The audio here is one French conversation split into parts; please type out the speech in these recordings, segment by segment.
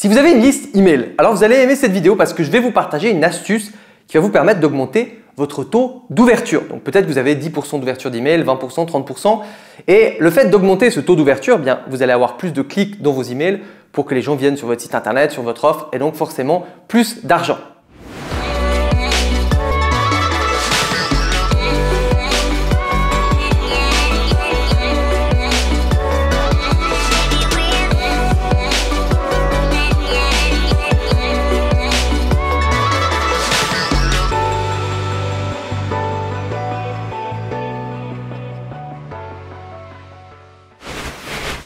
Si vous avez une liste email, alors vous allez aimer cette vidéo parce que je vais vous partager une astuce qui va vous permettre d'augmenter votre taux d'ouverture. Donc peut-être que vous avez 10% d'ouverture d'email, 20%, 30%. Et le fait d'augmenter ce taux d'ouverture, eh bien, vous allez avoir plus de clics dans vos emails pour que les gens viennent sur votre site internet, sur votre offre et donc forcément plus d'argent.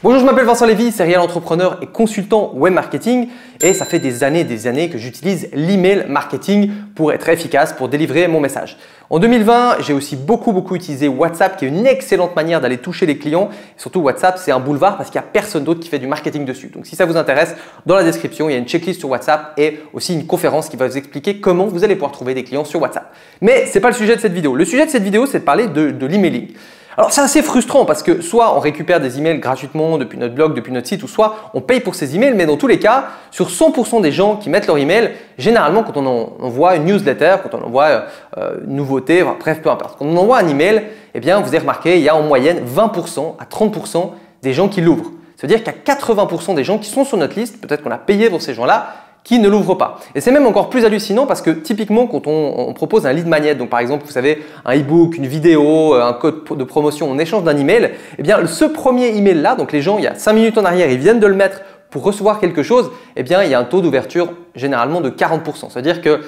Bonjour, je m'appelle Vincent Lévy, serial entrepreneur et consultant web marketing et ça fait des années que j'utilise l'email marketing pour être efficace, pour délivrer mon message. En 2020, j'ai aussi beaucoup utilisé WhatsApp qui est une excellente manière d'aller toucher les clients. Et surtout WhatsApp, c'est un boulevard parce qu'il n'y a personne d'autre qui fait du marketing dessus. Donc si ça vous intéresse, dans la description, il y a une checklist sur WhatsApp et aussi une conférence qui va vous expliquer comment vous allez pouvoir trouver des clients sur WhatsApp. Mais ce n'est pas le sujet de cette vidéo. Le sujet de cette vidéo, c'est de parler de l'emailing. Alors c'est assez frustrant parce que soit on récupère des emails gratuitement depuis notre blog, depuis notre site ou soit on paye pour ces emails, mais dans tous les cas, sur 100% des gens qui mettent leur email, généralement quand on envoie une newsletter, quand on envoie une nouveauté, bref peu importe, quand on envoie un email, eh bien vous avez remarqué, il y a en moyenne 20% à 30% des gens qui l'ouvrent. Ça veut dire qu'il y a 80% des gens qui sont sur notre liste, peut-être qu'on a payé pour ces gens-là, qui ne l'ouvrent pas. Et c'est même encore plus hallucinant parce que typiquement quand on propose un lead magnet, donc par exemple vous savez un e-book, une vidéo, un code de promotion en échange d'un email, eh bien ce premier email là, donc les gens il y a 5 minutes en arrière, ils viennent de le mettre pour recevoir quelque chose, eh bien il y a un taux d'ouverture généralement de 40%. C'est-à-dire qu'il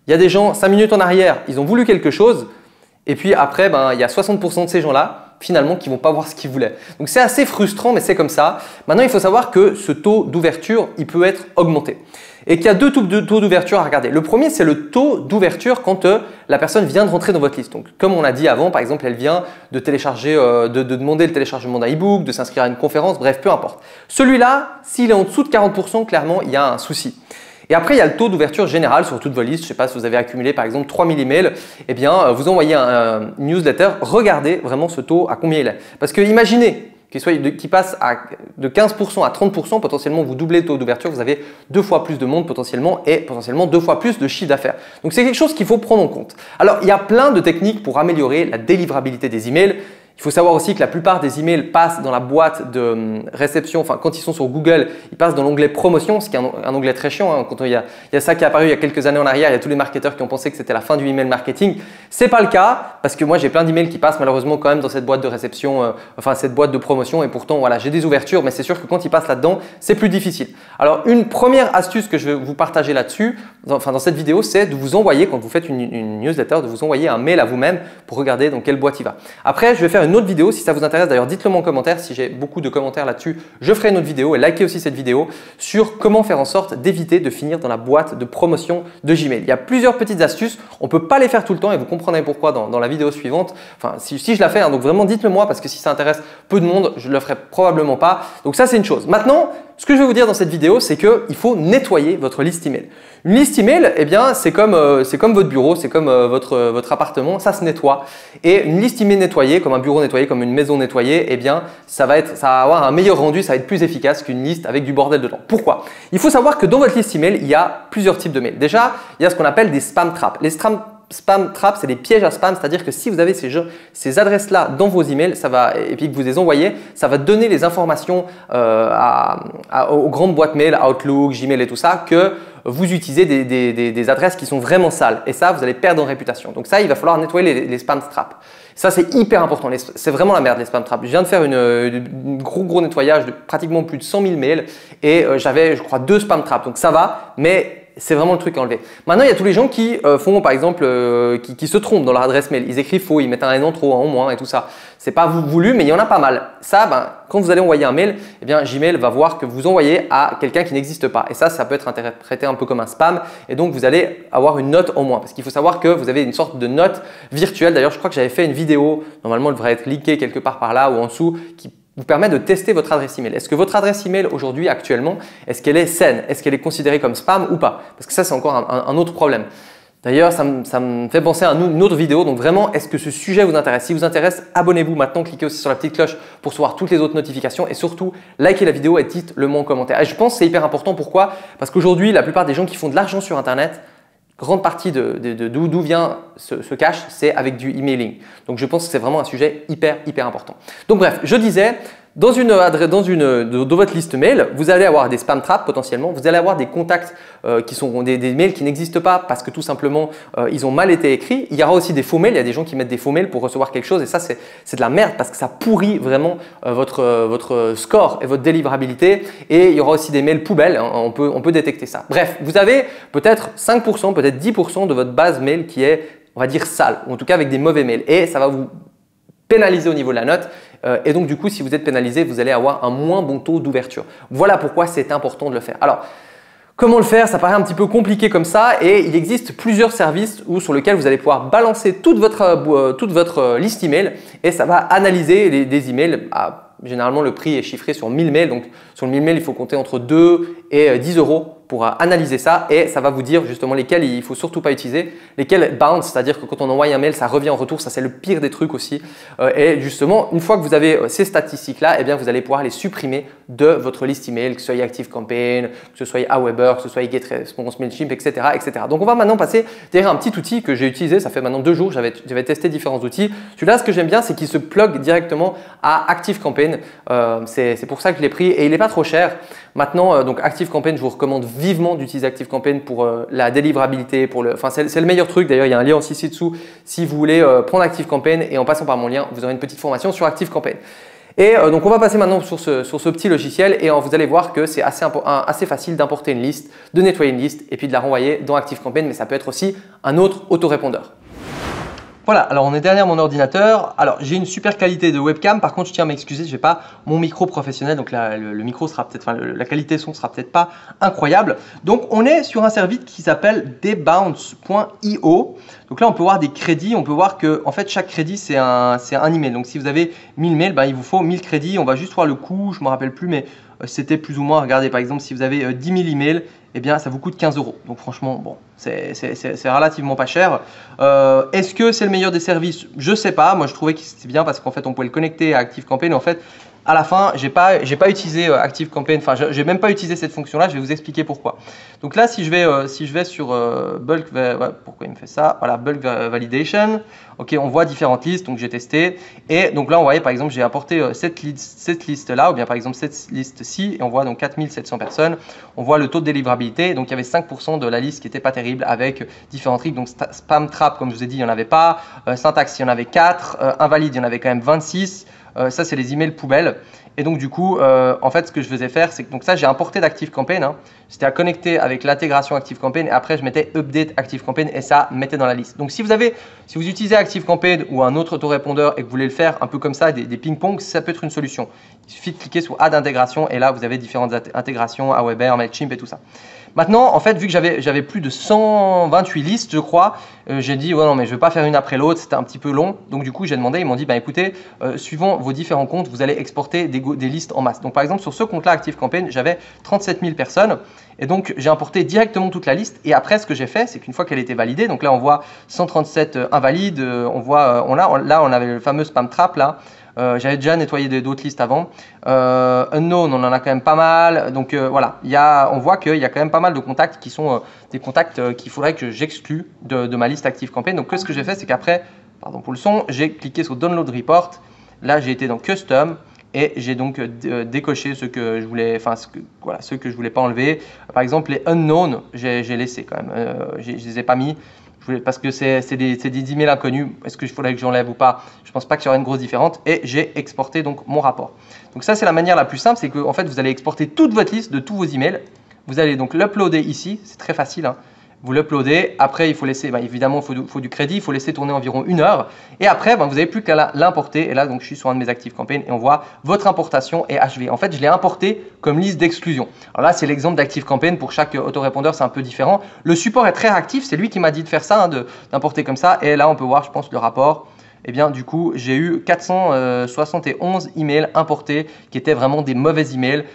y a des gens 5 minutes en arrière, ils ont voulu quelque chose et puis après il y a 60% de ces gens-là finalement qui ne vont pas voir ce qu'ils voulaient. Donc c'est assez frustrant mais c'est comme ça. Maintenant il faut savoir que ce taux d'ouverture il peut être augmenté. Et qu'il y a deux types de taux d'ouverture à regarder. Le premier, c'est le taux d'ouverture quand la personne vient de rentrer dans votre liste. Donc, comme on a dit avant, par exemple, elle vient de télécharger, de demander le téléchargement d'un e-book, de s'inscrire à une conférence, bref, peu importe. Celui-là, s'il est en dessous de 40%, clairement, il y a un souci. Et après, il y a le taux d'ouverture général sur toutes vos listes. Je ne sais pas si vous avez accumulé par exemple 3000 emails. Eh bien, vous envoyez une newsletter. Regardez vraiment ce taux à combien il est. Parce que imaginez qu'il passe de 15% à 30%, potentiellement vous doublez le taux d'ouverture, vous avez 2 fois plus de monde potentiellement et potentiellement 2 fois plus de chiffre d'affaires. Donc c'est quelque chose qu'il faut prendre en compte. Alors il y a plein de techniques pour améliorer la délivrabilité des emails. Il faut savoir aussi que la plupart des emails passent dans la boîte de réception, enfin quand ils sont sur Google, ils passent dans l'onglet promotion, ce qui est un onglet très chiant. Hein. Quand il y a ça qui est apparu il y a quelques années en arrière, il y a tous les marketeurs qui ont pensé que c'était la fin du email marketing. Ce n'est pas le cas parce que moi j'ai plein d'emails qui passent malheureusement quand même dans cette boîte de réception, enfin cette boîte de promotion et pourtant voilà, j'ai des ouvertures mais c'est sûr que quand ils passent là-dedans, c'est plus difficile. Alors une première astuce que je vais vous partager là-dessus, dans cette vidéo, c'est de vous envoyer, quand vous faites une newsletter, de vous envoyer un mail à vous-même pour regarder dans quelle boîte il va. Après, je vais faire une autre vidéo si ça vous intéresse. D'ailleurs, dites-le moi en commentaire. Si j'ai beaucoup de commentaires là-dessus, je ferai une autre vidéo et likez aussi cette vidéo sur comment faire en sorte d'éviter de finir dans la boîte de promotion de Gmail. Il y a plusieurs petites astuces. On ne peut pas les faire tout le temps et vous comprendrez pourquoi dans la vidéo suivante. Enfin, si je la fais, hein, donc vraiment dites-le moi parce que si ça intéresse peu de monde, je ne le ferai probablement pas. Donc ça, c'est une chose. Maintenant, ce que je vais vous dire dans cette vidéo, c'est qu'il faut nettoyer votre liste email. Une liste email, eh bien, c'est comme votre bureau, c'est comme votre appartement, ça se nettoie. Et une liste email nettoyée, comme un bureau nettoyé, comme une maison nettoyée, eh bien, ça va avoir un meilleur rendu, ça va être plus efficace qu'une liste avec du bordel dedans. Pourquoi? Il faut savoir que dans votre liste email, il y a plusieurs types de mails. Déjà, il y a ce qu'on appelle des spam traps. Les spam traps, c'est des pièges à spam, c'est-à-dire que si vous avez ces adresses-là dans vos emails et puis que vous les envoyez, ça va donner les informations aux grandes boîtes mail, Outlook, Gmail et tout ça, que vous utilisez des adresses qui sont vraiment sales. Et ça, vous allez perdre en réputation. Donc ça, il va falloir nettoyer les spam traps. Ça, c'est hyper important. C'est vraiment la merde, les spam traps. Je viens de faire un gros nettoyage de pratiquement plus de 100 000 mails et j'avais, je crois, 2 spam traps. Donc ça va, mais c'est vraiment le truc à enlever. Maintenant, il y a tous les gens qui font, par exemple, qui se trompent dans leur adresse mail. Ils écrivent faux, ils mettent un N en trop, un en moins et tout ça. C'est pas voulu, mais il y en a pas mal. Ça, quand vous allez envoyer un mail, eh bien, Gmail va voir que vous envoyez à quelqu'un qui n'existe pas. Et ça peut être interprété un peu comme un spam. Et donc, vous allez avoir une note en moins. Parce qu'il faut savoir que vous avez une sorte de note virtuelle. D'ailleurs, je crois que j'avais fait une vidéo. Normalement, elle devrait être linkée quelque part par là ou en dessous qui vous permet de tester votre adresse email. Est-ce que votre adresse email aujourd'hui, actuellement, est-ce qu'elle est saine? Est-ce qu'elle est considérée comme spam ou pas? Parce que ça, c'est encore un autre problème. D'ailleurs, ça me fait penser à une autre vidéo. Donc vraiment, est-ce que ce sujet vous intéresse? Si vous intéresse, abonnez-vous maintenant, cliquez aussi sur la petite cloche pour recevoir toutes les autres notifications et surtout, likez la vidéo et dites-le moi en commentaire. Et je pense que c'est hyper important. Pourquoi? Parce qu'aujourd'hui, la plupart des gens qui font de l'argent sur Internet, grande partie d'où vient ce cash, c'est avec du emailing. Donc je pense que c'est vraiment un sujet hyper important. Donc bref, je disais, dans votre liste mail, vous allez avoir des spam traps potentiellement, vous allez avoir des contacts qui sont des mails qui n'existent pas parce que tout simplement ils ont mal été écrits. Il y aura aussi des faux mails, il y a des gens qui mettent des faux mails pour recevoir quelque chose et ça c'est de la merde parce que ça pourrit vraiment votre score et votre délivrabilité et il y aura aussi des mails poubelles, hein, on peut détecter ça. Bref, vous avez peut-être 5%, peut-être 10% de votre base mail qui est, on va dire, sale ou en tout cas avec des mauvais mails et ça va vous pénaliser au niveau de la note et donc du coup si vous êtes pénalisé vous allez avoir un moins bon taux d'ouverture. Voilà pourquoi c'est important de le faire. Alors comment le faire? Ça paraît un petit peu compliqué comme ça et il existe plusieurs services sur lesquels vous allez pouvoir balancer toute votre liste email et ça va analyser des emails. Généralement le prix est chiffré sur 1000 mails, donc sur le 1000 mails il faut compter entre 2 et 10 euros pour analyser ça et ça va vous dire justement lesquels il ne faut surtout pas utiliser, lesquels bounce, c'est-à-dire que quand on envoie un mail ça revient en retour, ça c'est le pire des trucs aussi et justement une fois que vous avez ces statistiques-là, eh bien vous allez pouvoir les supprimer de votre liste email, que ce soit ActiveCampaign, que ce soit Aweber, que ce soit GetResponse, Mailchimp, etc., etc. Donc on va maintenant passer derrière un petit outil que j'ai utilisé, ça fait maintenant 2 jours, j'avais testé différents outils. Celui-là ce que j'aime bien c'est qu'il se plug directement à ActiveCampaign, c'est pour ça que je l'ai pris et il n'est pas trop cher. Maintenant, donc ActiveCampaign, je vous recommande vivement d'utiliser ActiveCampaign pour la délivrabilité. C'est le meilleur truc. D'ailleurs, il y a un lien aussi ci-dessous. Si vous voulez prendre ActiveCampaign et en passant par mon lien, vous aurez une petite formation sur ActiveCampaign. Et donc, on va passer maintenant sur ce petit logiciel et vous allez voir que c'est assez facile d'importer une liste, de nettoyer une liste et puis de la renvoyer dans ActiveCampaign. Mais ça peut être aussi un autre autorépondeur. Voilà, alors on est derrière mon ordinateur. Alors j'ai une super qualité de webcam, par contre je tiens à m'excuser, je n'ai pas mon micro professionnel, donc le micro sera peut-être, la qualité son sera peut-être pas incroyable. Donc on est sur un service qui s'appelle debounce.io. Donc là on peut voir des crédits, on peut voir que en fait chaque crédit c'est un email. Donc si vous avez 1000 mails, il vous faut 1000 crédits. On va juste voir le coût, je me rappelle plus, mais c'était plus ou moins, regardez par exemple si vous avez 10 000 emails, eh bien ça vous coûte 15 euros. Donc franchement, bon, c'est relativement pas cher. Est-ce que c'est le meilleur des services? Je sais pas. Moi je trouvais que c'était bien parce qu'en fait on pouvait le connecter à ActiveCampaign. En fait, à la fin, j'ai pas utilisé ActiveCampaign. Enfin, j'ai même pas utilisé cette fonction-là. Je vais vous expliquer pourquoi. Donc là, si je vais sur Bulk, pourquoi il me fait ça? Voilà, Bulk Validation. Ok, on voit différentes listes. Donc j'ai testé. Et donc là, on voyait par exemple, j'ai apporté cette liste-là, ou bien par exemple cette liste-ci, et on voit donc 4700 personnes. On voit le taux de délivrabilité. Donc il y avait 5% de la liste qui était pas terrible avec différents trucs. Donc spam trap, comme je vous ai dit, il y en avait pas. Syntaxe, il y en avait 4. Invalide, il y en avait quand même 26. Ça, c'est les emails poubelles. Et donc, du coup, en fait, ce que je faisais faire, c'est que donc ça, j'ai importé d'ActiveCampaign. Hein. C'était à connecter avec l'intégration ActiveCampaign. Et après, je mettais Update ActiveCampaign et ça mettait dans la liste. Donc, si vous utilisez ActiveCampaign ou un autre autorépondeur et que vous voulez le faire un peu comme ça, des ping-pong, ça peut être une solution. Il suffit de cliquer sur Add intégration et là, vous avez différentes intégrations, Aweber, Mailchimp et tout ça. Maintenant, en fait, vu que j'avais plus de 128 listes, je crois, j'ai dit ouais non mais je vais pas faire une après l'autre, c'était un petit peu long. Donc du coup, j'ai demandé, ils m'ont dit écoutez, suivant vos différents comptes, vous allez exporter des listes en masse. Donc par exemple, sur ce compte-là, ActiveCampaign, j'avais 37 000 personnes et donc j'ai importé directement toute la liste. Et après, ce que j'ai fait, c'est qu'une fois qu'elle était validée, donc là on voit 137 invalides, là on avait le fameux spam trap là. J'avais déjà nettoyé d'autres listes avant. Unknown, on en a quand même pas mal. Donc voilà, on voit qu'il y a quand même pas mal de contacts qui sont des contacts qu'il faudrait que j'exclue de ma liste ActiveCampaign. Donc ce que j'ai fait, c'est qu'après, pardon pour le son, j'ai cliqué sur Download Report. Là, j'ai été dans Custom et j'ai donc décoché ceux que je voulais, ceux que je voulais pas enlever. Par exemple, les Unknown, j'ai laissé quand même. Je les ai pas mis. Parce que c'est des emails inconnus, est-ce qu'il faudrait que j'enlève ou pas? Je ne pense pas qu'il y aura une grosse différence et j'ai exporté donc mon rapport. Donc ça c'est la manière la plus simple, c'est que en fait vous allez exporter toute votre liste de tous vos emails. Vous allez donc l'uploader ici, c'est très facile. Hein. Vous l'uploadez, après il faut laisser, évidemment il faut du crédit, il faut laisser tourner environ 1 heure et après vous n'avez plus qu'à l'importer et là donc je suis sur un de mes ActiveCampaign et on voit votre importation est achevée. En fait je l'ai importé comme liste d'exclusion. Alors là c'est l'exemple d'ActiveCampaign, pour chaque autorépondeur c'est un peu différent. Le support est très réactif, c'est lui qui m'a dit de faire ça, hein, d'importer comme ça et là on peut voir je pense le rapport. eh bien du coup j'ai eu 471 emails importés qui étaient vraiment des mauvais emails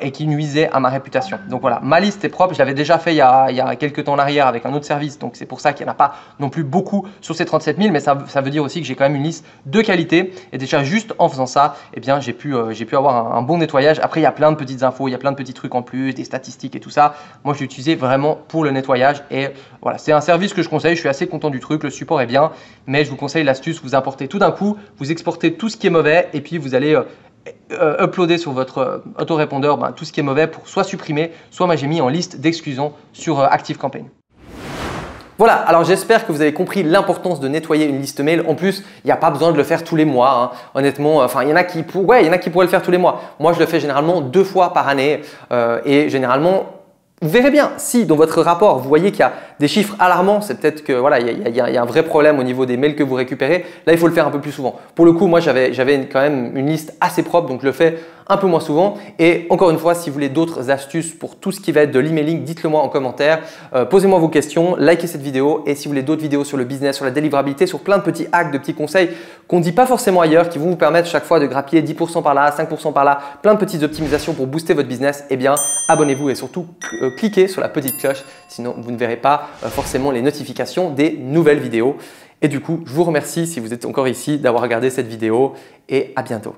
et qui nuisaient à ma réputation. Donc voilà, ma liste est propre, je l'avais déjà fait il y a quelques temps en arrière avec un autre service, donc c'est pour ça qu'il n'y en a pas non plus beaucoup sur ces 37 000, mais ça veut dire aussi que j'ai quand même une liste de qualité et déjà juste en faisant ça, eh bien j'ai pu avoir un bon nettoyage. Après il y a plein de petites infos, il y a plein de petits trucs en plus, des statistiques et tout ça. Moi je l'ai utilisé vraiment pour le nettoyage et voilà, c'est un service que je conseille, je suis assez content du truc, le support est bien, mais je vous conseille l'astuce, vous importez tout d'un coup, vous exportez tout ce qui est mauvais et puis vous allez uploader sur votre autorépondeur tout ce qui est mauvais pour soit supprimer, soit moi j'ai mis en liste d'exclusion sur ActiveCampaign. Voilà, alors j'espère que vous avez compris l'importance de nettoyer une liste mail. En plus, il n'y a pas besoin de le faire tous les mois, hein. Honnêtement, enfin, il y en a qui pourraient le faire tous les mois. Moi, je le fais généralement 2 fois par année et généralement, vous verrez bien, si dans votre rapport, vous voyez qu'il y a des chiffres alarmants, c'est peut-être que voilà, il y a un vrai problème au niveau des mails que vous récupérez. Là, il faut le faire un peu plus souvent. Pour le coup, moi, j'avais quand même une liste assez propre, donc je le fais un peu moins souvent. Et encore une fois, si vous voulez d'autres astuces pour tout ce qui va être de l'emailing, dites-le moi en commentaire. Posez-moi vos questions, likez cette vidéo et si vous voulez d'autres vidéos sur le business, sur la délivrabilité, sur plein de petits hacks, de petits conseils qu'on ne dit pas forcément ailleurs, qui vont vous permettre chaque fois de grappiller 10% par là, 5% par là, plein de petites optimisations pour booster votre business, eh bien abonnez-vous et surtout cliquez sur la petite cloche, sinon vous ne verrez pas forcément les notifications des nouvelles vidéos. Et du coup, je vous remercie si vous êtes encore ici d'avoir regardé cette vidéo et à bientôt.